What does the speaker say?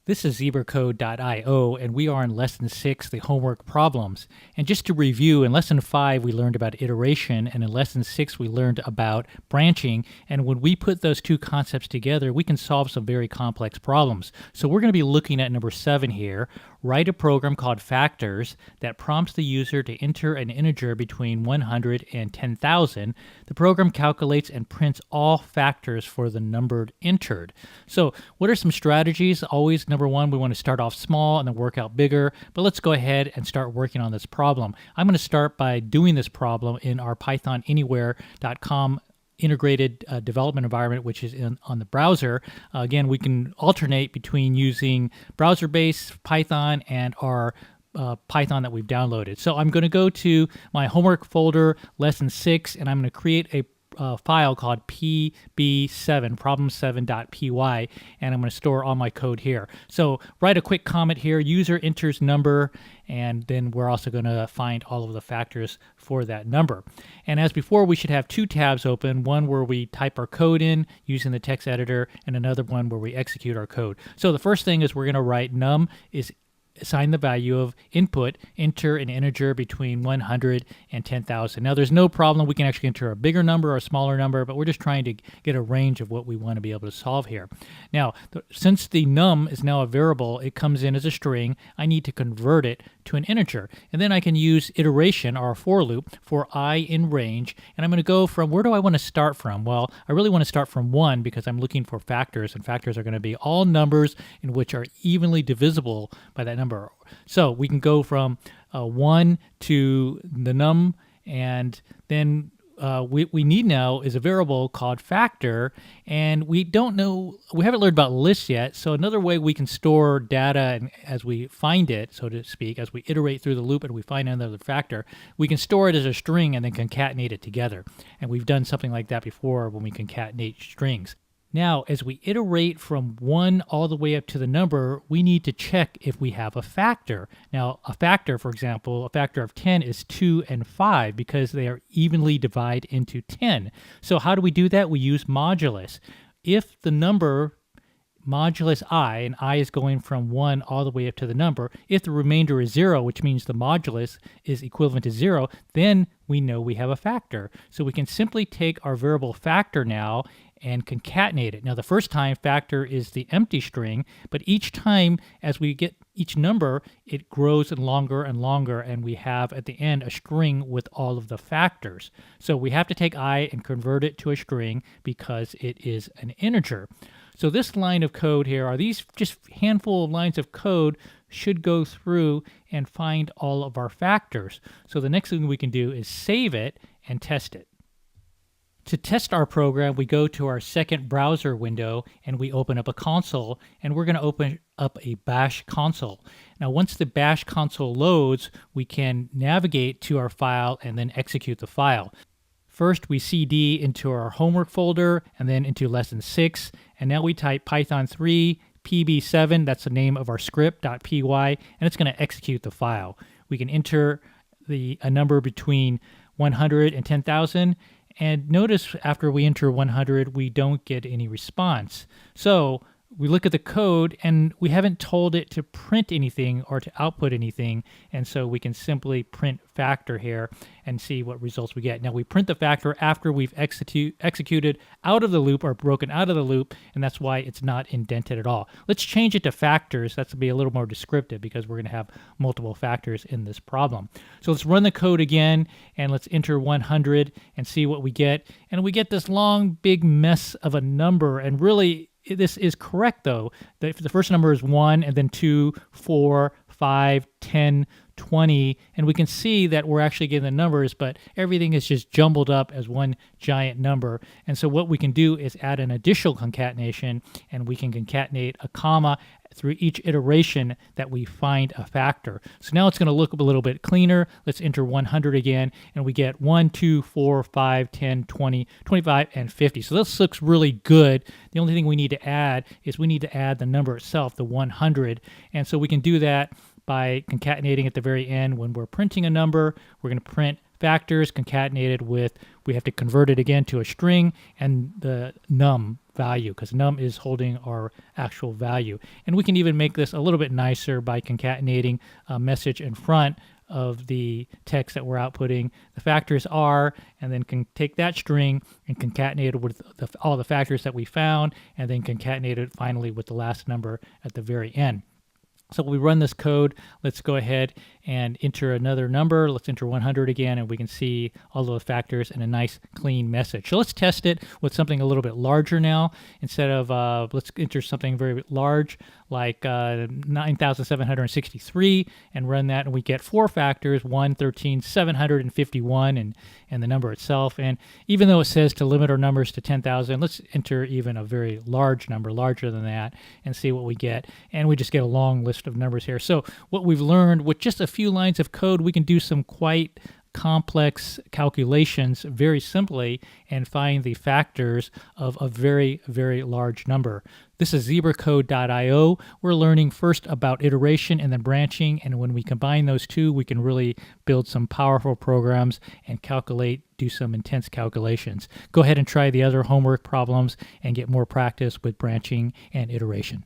This is zebracode.io, and we are in Lesson 6, the homework problems. And just to review, in Lesson 5, we learned about iteration, and in Lesson 6, we learned about branching. And when we put those two concepts together, we can solve some very complex problems. So we're going to be looking at number 7 here. Write a program called Factors that prompts the user to enter an integer between 100 and 10,000. The program calculates and prints all factors for the number entered. So what are some strategies? Always, number one, we want to start off small and then work out bigger. But let's go ahead and start working on this problem. I'm going to start by doing this problem in our pythonanywhere.com integrated development environment, which is on the browser. Again, we can alternate between using browser-based Python and our Python that we've downloaded. So I'm going to go to my homework folder, lesson 6, and I'm going to create a file called pb7, problem7.py, and I'm going to store all my code here. So write a quick comment here, user enters number, and then we're also going to find all of the factors for that number. And as before, we should have two tabs open, one where we type our code in using the text editor, and another one where we execute our code. So the first thing is we're going to write num is assign the value of input, enter an integer between 100 and 10,000. Now, there's no problem. We can actually enter a bigger number or a smaller number, but we're just trying to get a range of what we want to be able to solve here. Now, since the num is now a variable, it comes in as a string, I need to convert it to an integer. And then I can use iteration, or a for loop, for I in range. And I'm going to go from, where do I want to start from? Well, I really want to start from 1 because I'm looking for factors, and factors are going to be all numbers in which are evenly divisible by that number. So we can go from 1 to the num, and then we need now is a variable called factor, and we don't know, we haven't learned about lists yet. So another way we can store data, and as we find it, so to speak, as we iterate through the loop and we find another factor, we can store it as a string and then concatenate it together. And we've done something like that before when we concatenate strings. Now, as we iterate from 1 all the way up to the number, we need to check if we have a factor. Now, a factor, for example, a factor of 10 is 2 and 5 because they are evenly divided into 10. So how do we do that? We use modulus. If the number modulus I, and I is going from 1 all the way up to the number, if the remainder is 0, which means the modulus is equivalent to 0, then we know we have a factor. So we can simply take our variable factor now and concatenate it. Now, the first time factor is the empty string, but each time as we get each number, it grows longer and longer, and we have at the end a string with all of the factors. So we have to take I and convert it to a string because it is an integer. So this line of code here, are these just handful of lines of code, should go through and find all of our factors. So the next thing we can do is save it and test it. To test our program, we go to our second browser window and we open up a console, and we're going to open up a bash console. Now, once the bash console loads, we can navigate to our file and then execute the file. First, we cd into our homework folder and then into lesson 6, and now we type Python 3 pb7, that's the name of our script, .py, and it's going to execute the file. We can enter a number between 100 and 10,000, and notice after we enter 100, we don't get any response. So we look at the code, and we haven't told it to print anything or to output anything, and so we can simply print factor here and see what results we get. Now, we print the factor after we've executed out of the loop or broken out of the loop, and that's why it's not indented at all. Let's change it to factors. That's to be a little more descriptive because we're going to have multiple factors in this problem. So let's run the code again, and let's enter 100 and see what we get. And we get this long, big mess of a number, and really, this is correct, though. The first number is 1, and then 2, 4, 5, 10, 20, and we can see that we're actually getting the numbers, but everything is just jumbled up as one giant number. And so what we can do is add an additional concatenation, and we can concatenate a comma through each iteration that we find a factor. So now it's going to look a little bit cleaner. Let's enter 100 again, and we get 1, 2, 4, 5, 10, 20, 25, and 50. So this looks really good. The only thing we need to add is we need to add the number itself, the 100. And so we can do that by concatenating at the very end. When we're printing a number, we're going to print factors concatenated with, we have to convert it again to a string, and the num value, because num is holding our actual value. And we can even make this a little bit nicer by concatenating a message in front of the text that we're outputting. The factors are, and then can take that string and concatenate it with all the factors that we found, and then concatenate it finally with the last number at the very end. So we run this code. Let's go ahead and enter another number. Let's enter 100 again, and we can see all the factors and a nice clean message. So let's test it with something a little bit larger now. Instead of, let's enter something very large like 9,763 and run that, and we get 4 factors, 1, 13, 751, and the number itself. And even though it says to limit our numbers to 10,000, let's enter even a very large number, larger than that, and see what we get. And we just get a long list of numbers here. So what we've learned, with just a few lines of code, we can do some quite complex calculations very simply and find the factors of a very, very large number. This is zebracode.io. We're learning first about iteration and then branching, and when we combine those two, we can really build some powerful programs and do some intense calculations. Go ahead and try the other homework problems and get more practice with branching and iteration.